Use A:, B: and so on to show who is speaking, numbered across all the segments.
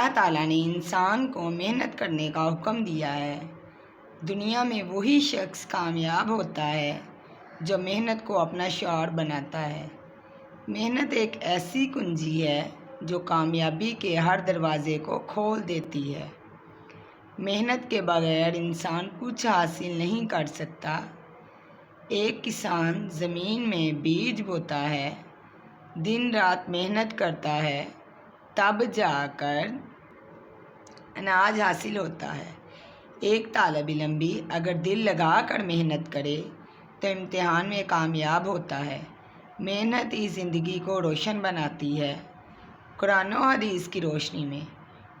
A: اللہ تعالیٰ نے انسان کو محنت کرنے کا حکم دیا ہے۔ دنیا میں وہی شخص کامیاب ہوتا ہے جو محنت کو اپنا شعار بناتا ہے۔ محنت ایک ایسی کنجی ہے جو کامیابی کے ہر دروازے کو کھول دیتی ہے۔ محنت کے بغیر انسان کچھ حاصل نہیں کر سکتا۔ ایک کسان زمین میں بیج بوتا ہے، دن رات محنت کرتا ہے، تب جا کر اناج حاصل ہوتا ہے۔ ایک طالب علم بھی اگر دل لگا کر محنت کرے تو امتحان میں کامیاب ہوتا ہے۔ محنت ہی زندگی کو روشن بناتی ہے۔ قرآن و حدیث کی روشنی میں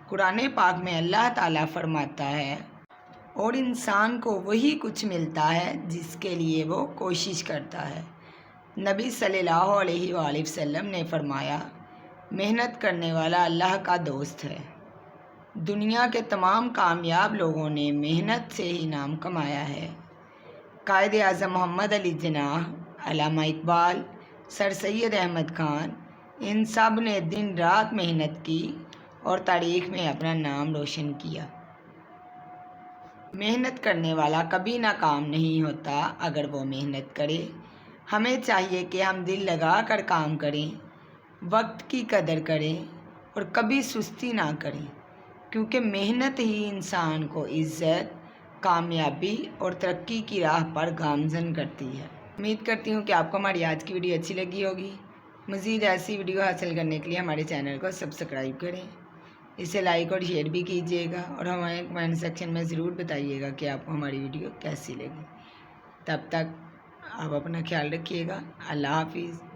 A: قرآن پاک میں اللہ تعالیٰ فرماتا ہے، اور انسان کو وہی کچھ ملتا ہے جس کے لیے وہ کوشش کرتا ہے۔ نبی صلی اللہ علیہ وآلہ وسلم نے فرمایا، محنت کرنے والا اللہ کا دوست ہے۔ دنیا کے تمام کامیاب لوگوں نے محنت سے ہی نام کمایا ہے۔ قائد اعظم محمد علی جناح، علامہ اقبال، سر سید احمد خان، ان سب نے دن رات محنت کی اور تاریخ میں اپنا نام روشن کیا۔ محنت کرنے والا کبھی ناکام نہیں ہوتا اگر وہ محنت کرے۔ ہمیں چاہیے کہ ہم دل لگا کر کام کریں، وقت کی قدر کریں اور کبھی سستی نہ کریں، کیونکہ محنت ہی انسان کو عزت، کامیابی اور ترقی کی راہ پر گامزن کرتی ہے۔ امید کرتی ہوں کہ آپ کو ہماری آج کی ویڈیو اچھی لگی ہوگی۔ مزید ایسی ویڈیو حاصل کرنے کے لیے ہمارے چینل کو سبسکرائب کریں، اسے لائک اور شیئر بھی کیجیے گا، اور ہمیں کمنٹ سیکشن میں ضرور بتائیے گا کہ آپ کو ہماری ویڈیو کیسی لگی۔ تب تک آپ اپنا خیال رکھیے گا۔ اللہ حافظ۔